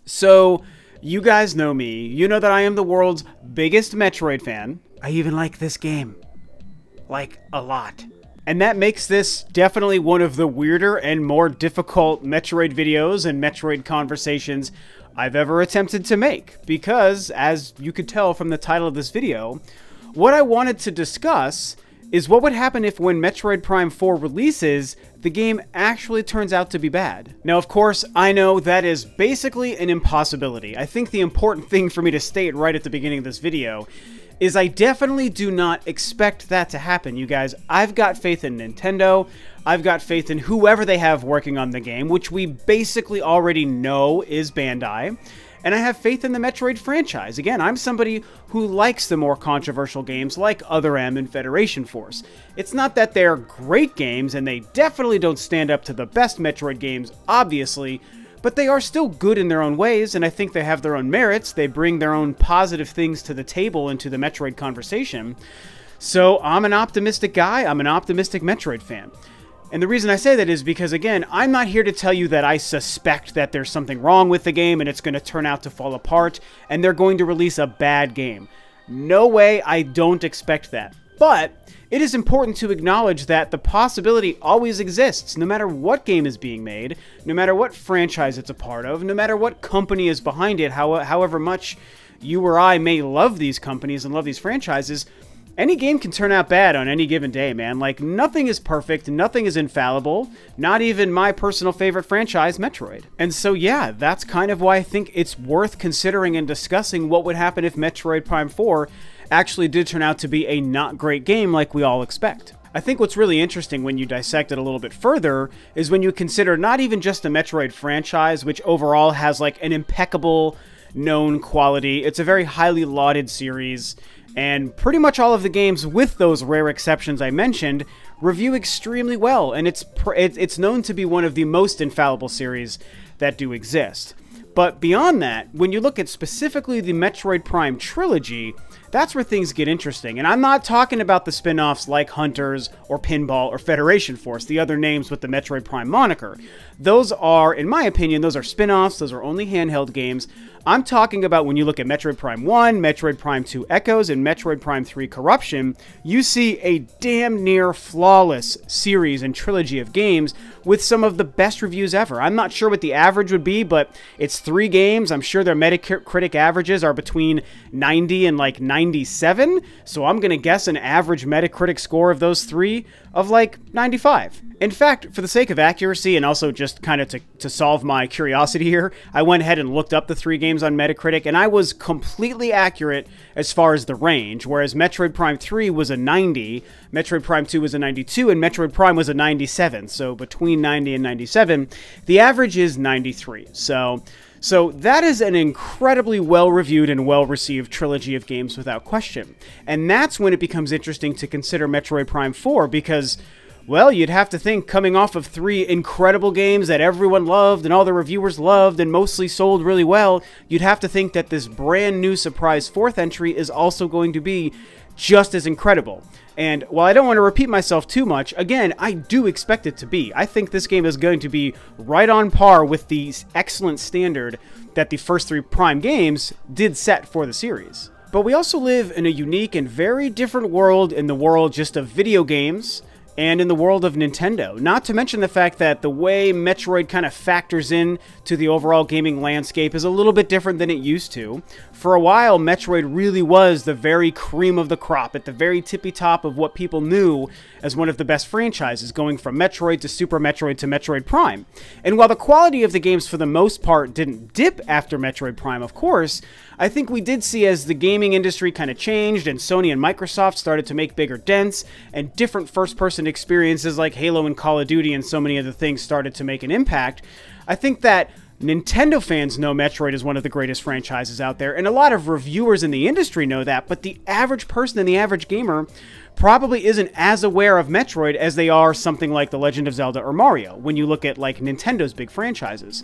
So, you guys know me. You know that I am the world's biggest Metroid fan. I even like this game. Like, a lot. And that makes this definitely one of the weirder and more difficult Metroid videos and Metroid conversations I've ever attempted to make. Because, as you could tell from the title of this video, what I wanted to discuss is what would happen if when Metroid Prime 4 releases, the game actually turns out to be bad. Now, of course, I know that is basically an impossibility. I think the important thing for me to state right at the beginning of this video is I definitely do not expect that to happen, you guys. I've got faith in Nintendo. I've got faith in whoever they have working on the game, which we basically already know is Bandai. And I have faith in the Metroid franchise. Again, I'm somebody who likes the more controversial games like Other-M and Federation Force. It's not that they're great games, and they definitely don't stand up to the best Metroid games, obviously, but they are still good in their own ways, and I think they have their own merits. They bring their own positive things to the table and to the Metroid conversation. So I'm an optimistic guy. I'm an optimistic Metroid fan. And the reason I say that is because, again, I'm not here to tell you that I suspect that there's something wrong with the game and it's going to turn out to fall apart and they're going to release a bad game. No way, I don't expect that. But it is important to acknowledge that the possibility always exists, no matter what game is being made, no matter what franchise it's a part of, no matter what company is behind it, however much you or I may love these companies and love these franchises. Any game can turn out bad on any given day, man. Like, nothing is perfect, nothing is infallible, not even my personal favorite franchise, Metroid. And so, yeah, that's kind of why I think it's worth considering and discussing what would happen if Metroid Prime 4 actually did turn out to be a not great game like we all expect. I think what's really interesting when you dissect it a little bit further is when you consider not even just the Metroid franchise, which overall has like an impeccable known quality. It's a very highly lauded series. And pretty much all of the games, with those rare exceptions I mentioned, review extremely well, and it's known to be one of the most infallible series that do exist. But beyond that, when you look at specifically the Metroid Prime trilogy, that's where things get interesting. And I'm not talking about the spin-offs like Hunters or Pinball or Federation Force, the other names with the Metroid Prime moniker. Those are, in my opinion, those are spin-offs, those are only handheld games. I'm talking about when you look at Metroid Prime 1, Metroid Prime 2 Echoes, and Metroid Prime 3 Corruption, you see a damn near flawless series and trilogy of games with some of the best reviews ever. I'm not sure what the average would be, but it's 3 games. I'm sure their Metacritic averages are between 90 and like 97, so I'm gonna guess an average Metacritic score of those 3 of like 95. In fact, for the sake of accuracy and also just kind of to solve my curiosity here, I went ahead and looked up the 3 games on Metacritic, and I was completely accurate as far as the range, whereas Metroid Prime 3 was a 90, Metroid Prime 2 was a 92, and Metroid Prime was a 97. So between 90 and 97, the average is 93. So that is an incredibly well-reviewed and well-received trilogy of games without question. And that's when it becomes interesting to consider Metroid Prime 4 because, well, you'd have to think coming off of 3 incredible games that everyone loved and all the reviewers loved and mostly sold really well, you'd have to think that this brand new surprise 4th entry is also going to be just as incredible. And while I don't want to repeat myself too much, again, I do expect it to be. I think this game is going to be right on par with the excellent standard that the first 3 Prime games did set for the series. But we also live in a unique and very different world, in the world just of video games and in the world of Nintendo. Not to mention the fact that the way Metroid kind of factors in to the overall gaming landscape is a little bit different than it used to. For a while, Metroid really was the very cream of the crop, at the very tippy top of what people knew as one of the best franchises, going from Metroid to Super Metroid to Metroid Prime. And while the quality of the games for the most part didn't dip after Metroid Prime, of course, I think we did see as the gaming industry kind of changed and Sony and Microsoft started to make bigger dents and different first-person experiences like Halo and Call of Duty and so many other things started to make an impact, I think that Nintendo fans know Metroid is one of the greatest franchises out there, and a lot of reviewers in the industry know that, but the average person and the average gamer probably isn't as aware of Metroid as they are something like The Legend of Zelda or Mario, when you look at like Nintendo's big franchises.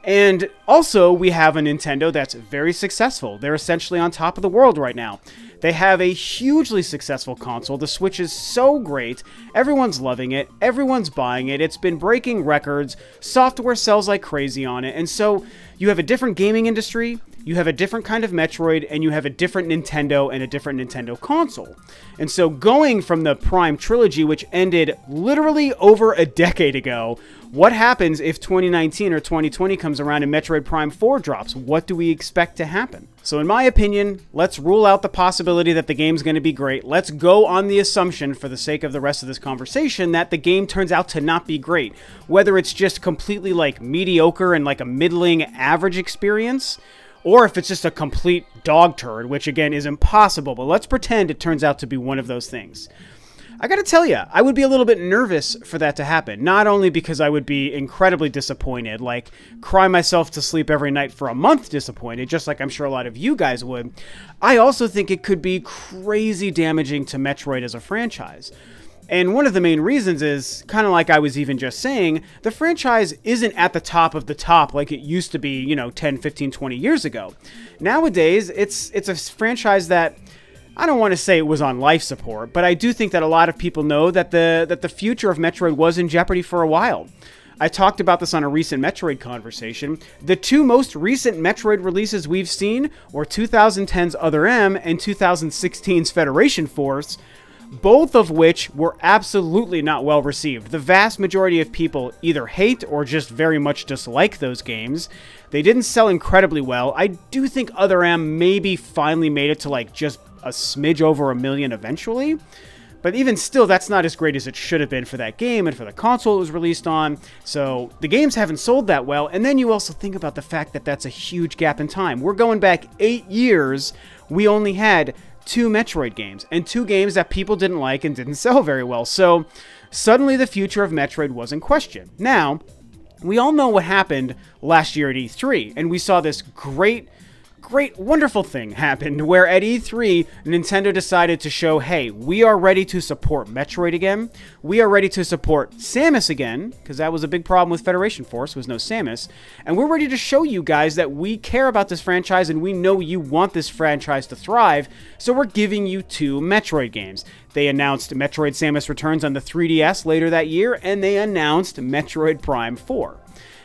And also, we have a Nintendo that's very successful. They're essentially on top of the world right now. They have a hugely successful console. The Switch is so great. Everyone's loving it. Everyone's buying it. It's been breaking records. Software sells like crazy on it. And so you have a different gaming industry, you have a different kind of Metroid, and you have a different Nintendo and a different Nintendo console. And so going from the Prime trilogy, which ended literally over a decade ago, what happens if 2019 or 2020 comes around and Metroid Prime 4 drops? What do we expect to happen? So in my opinion, let's rule out the possibility that the game's going to be great. Let's go on the assumption, for the sake of the rest of this conversation, that the game turns out to not be great. Whether it's just completely like mediocre and like a middling average experience, or if it's just a complete dog turd, which again is impossible, but let's pretend it turns out to be one of those things. I gotta tell you, I would be a little bit nervous for that to happen. Not only because I would be incredibly disappointed, like cry myself to sleep every night for a month disappointed, just like I'm sure a lot of you guys would. I also think it could be crazy damaging to Metroid as a franchise. And one of the main reasons is, kind of like I was even just saying, the franchise isn't at the top of the top like it used to be, you know, 10, 15, 20 years ago. Nowadays, it's a franchise that, I don't want to say it was on life support, but I do think that a lot of people know that the future of Metroid was in jeopardy for a while. I talked about this on a recent Metroid conversation. The two most recent Metroid releases we've seen were 2010's Other M and 2016's Federation Force, both of which were absolutely not well received. The vast majority of people either hate or just very much dislike those games. They didn't sell incredibly well. I do think Other M maybe finally made it to like just a smidge over 1 million eventually. But even still, that's not as great as it should have been for that game and for the console it was released on. So the games haven't sold that well. And then you also think about the fact that that's a huge gap in time. We're going back 8 years. We only had 2 Metroid games, and 2 games that people didn't like and didn't sell very well. So suddenly the future of Metroid was in question. Now, we all know what happened last year at E3, and we saw this great, wonderful thing happen where at E3, Nintendo decided to show, hey, we are ready to support Metroid again. We are ready to support Samus again, because that was a big problem with Federation Force, was no Samus. And we're ready to show you guys that we care about this franchise and we know you want this franchise to thrive, so we're giving you 2 Metroid games. They announced Metroid Samus Returns on the 3DS later that year, and they announced Metroid Prime 4.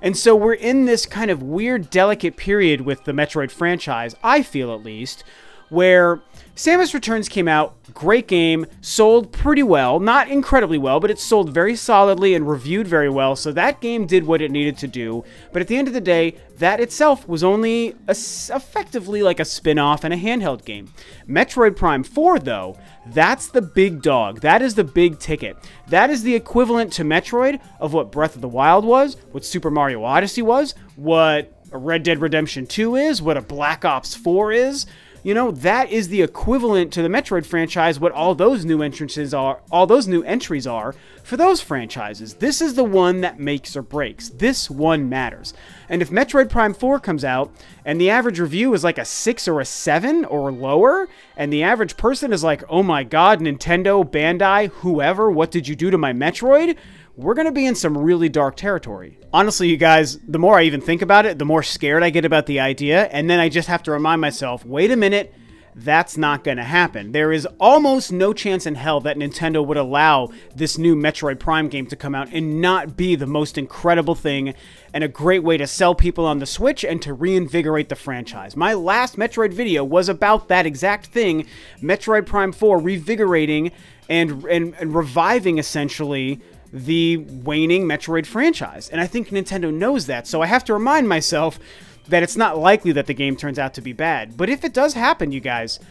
And so we're in this kind of weird, delicate period with the Metroid franchise, I feel at least, where Samus Returns came out, great game, sold pretty well, not incredibly well, but it sold very solidly and reviewed very well, so that game did what it needed to do. But at the end of the day, that itself was only effectively like a spin-off and a handheld game. Metroid Prime 4, though, that's the big dog. That is the big ticket. That is the equivalent to Metroid of what Breath of the Wild was, what Super Mario Odyssey was, what Red Dead Redemption 2 is, what a Black Ops 4 is. You know, that is the equivalent to the Metroid franchise, what all those new entries are for those franchises. This is the one that makes or breaks. This one matters. And if Metroid Prime 4 comes out and the average review is like a 6 or a 7 or lower, and the average person is like, oh my god, Nintendo, Bandai, whoever, what did you do to my Metroid? We're going to be in some really dark territory. Honestly, you guys, the more I even think about it, the more scared I get about the idea, and then I just have to remind myself, wait a minute, that's not going to happen. There is almost no chance in hell that Nintendo would allow this new Metroid Prime game to come out and not be the most incredible thing and a great way to sell people on the Switch and to reinvigorate the franchise. My last Metroid video was about that exact thing, Metroid Prime 4 revigorating and reviving, essentially, the waning Metroid franchise. And I think Nintendo knows that, so I have to remind myself that it's not likely that the game turns out to be bad. But if it does happen, you guys,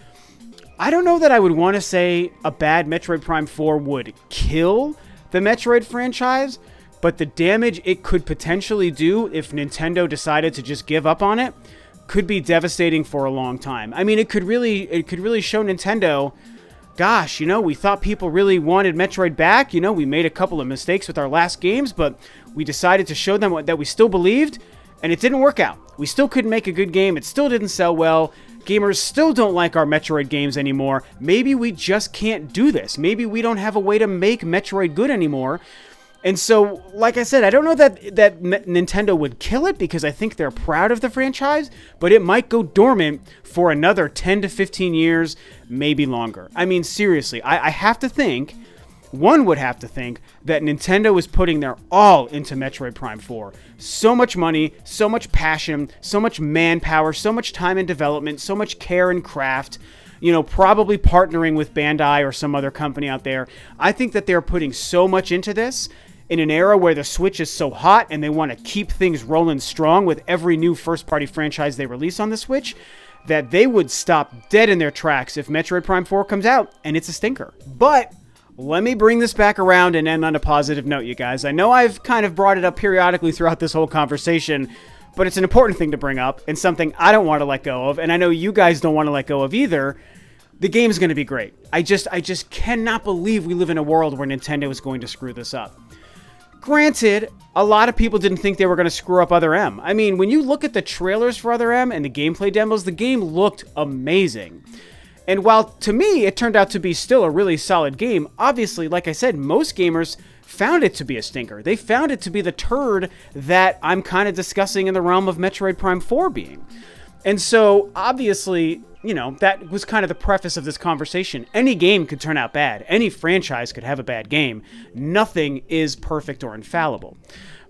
I don't know that I would want to say a bad Metroid Prime 4 would kill the Metroid franchise, but the damage it could potentially do if Nintendo decided to just give up on it could be devastating for a long time. I mean, it could really show Nintendo, gosh, you know, we thought people really wanted Metroid back. You know, we made a couple of mistakes with our last games, but we decided to show them that we still believed, and it didn't work out. We still couldn't make a good game. It still didn't sell well. Gamers still don't like our Metroid games anymore. Maybe we just can't do this. Maybe we don't have a way to make Metroid good anymore. And so, like I said, I don't know that Nintendo would kill it because I think they're proud of the franchise, but it might go dormant for another 10 to 15 years, maybe longer. I mean, seriously, I have to think, one would have to think that Nintendo is putting their all into Metroid Prime 4. So much money, so much passion, so much manpower, so much time in development, so much care and craft. You know, probably partnering with Bandai or some other company out there. I think that they're putting so much into this in an era where the Switch is so hot and they want to keep things rolling strong with every new first-party franchise they release on the Switch, that they would stop dead in their tracks if Metroid Prime 4 comes out and it's a stinker. But let me bring this back around and end on a positive note, you guys. I know I've kind of brought it up periodically throughout this whole conversation, but it's an important thing to bring up and something I don't want to let go of, and I know you guys don't want to let go of either. The game's going to be great. I just cannot believe we live in a world where Nintendo is going to screw this up. Granted, a lot of people didn't think they were going to screw up Other M. I mean, when you look at the trailers for Other M and the gameplay demos, the game looked amazing. And while, to me, it turned out to be still a really solid game, obviously, like I said, most gamers found it to be a stinker. They found it to be the turd that I'm kind of discussing in the realm of Metroid Prime 4 being. And so, obviously, you know, that was kind of the preface of this conversation. Any game could turn out bad. Any franchise could have a bad game. Nothing is perfect or infallible.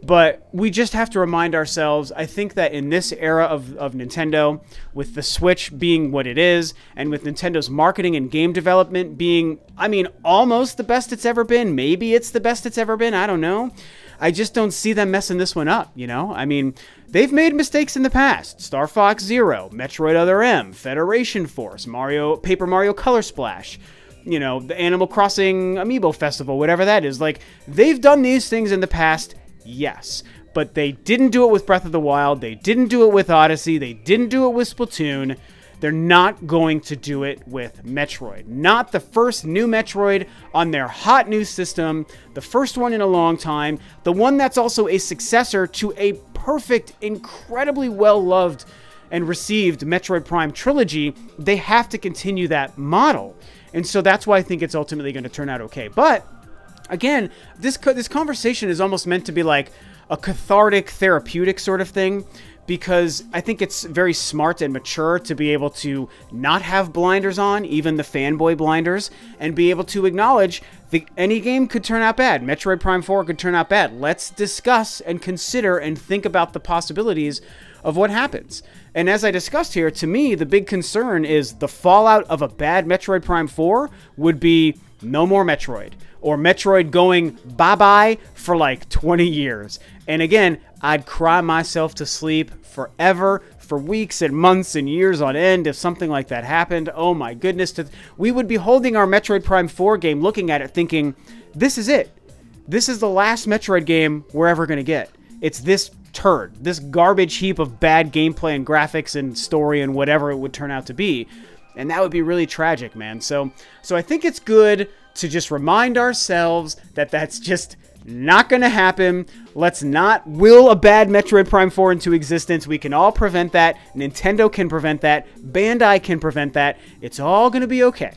But we just have to remind ourselves, I think that in this era of Nintendo, with the Switch being what it is, and with Nintendo's marketing and game development being, I mean, almost the best it's ever been, maybe it's the best it's ever been, I don't know. I just don't see them messing this one up, you know? I mean, they've made mistakes in the past. Star Fox Zero, Metroid Other M, Federation Force, Paper Mario Color Splash, you know, the Animal Crossing Amiibo Festival, whatever that is. Like, they've done these things in the past, yes, but they didn't do it with Breath of the Wild, they didn't do it with Odyssey, they didn't do it with Splatoon. They're not going to do it with Metroid. Not the first new Metroid on their hot new system, the first one in a long time, the one that's also a successor to a perfect, incredibly well-loved and received Metroid Prime trilogy. They have to continue that model. And so that's why I think it's ultimately going to turn out okay. But again, this conversation is almost meant to be like a cathartic, therapeutic sort of thing, because I think it's very smart and mature to be able to not have blinders on, even the fanboy blinders, and be able to acknowledge that any game could turn out bad. Metroid Prime 4 could turn out bad. Let's discuss and consider and think about the possibilities of what happens. And as I discussed here, to me, the big concern is the fallout of a bad Metroid Prime 4 would be no more Metroid, or Metroid going bye-bye for like 20 years. And again, I'd cry myself to sleep forever, for weeks and months and years on end if something like that happened. Oh my goodness. We would be holding our Metroid Prime 4 game, looking at it thinking, this is it. This is the last Metroid game we're ever going to get. It's this turd, this garbage heap of bad gameplay and graphics and story and whatever it would turn out to be. And that would be really tragic, man. So I think it's good to just remind ourselves that that's just not going to happen. Let's not will a bad Metroid Prime 4 into existence. We can all prevent that. Nintendo can prevent that. Bandai can prevent that. It's all going to be okay.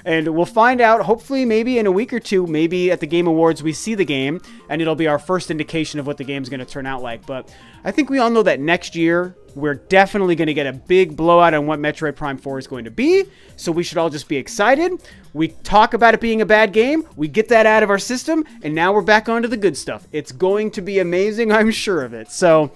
And we'll find out, hopefully, maybe in a week or two, maybe at the Game Awards, we see the game, and it'll be our first indication of what the game's going to turn out like. But I think we all know that next year, we're definitely going to get a big blowout on what Metroid Prime 4 is going to be, so we should all just be excited. We talk about it being a bad game, we get that out of our system, and now we're back onto the good stuff. It's going to be amazing, I'm sure of it. So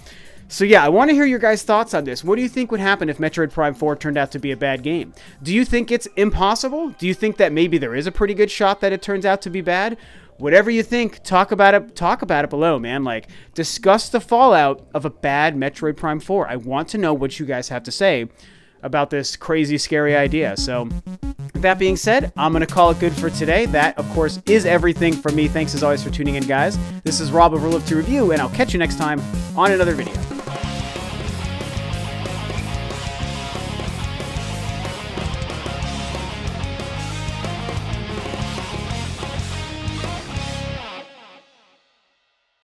yeah, I want to hear your guys' thoughts on this. What do you think would happen if Metroid Prime 4 turned out to be a bad game? Do you think it's impossible? Do you think that maybe there is a pretty good shot that it turns out to be bad? Whatever you think, talk about it below, man. Like, discuss the fallout of a bad Metroid Prime 4. I want to know what you guys have to say about this crazy, scary idea. So, with that being said, I'm going to call it good for today. That, of course, is everything from me. Thanks, as always, for tuning in, guys. This is Rob of Ro2R Review, and I'll catch you next time on another video.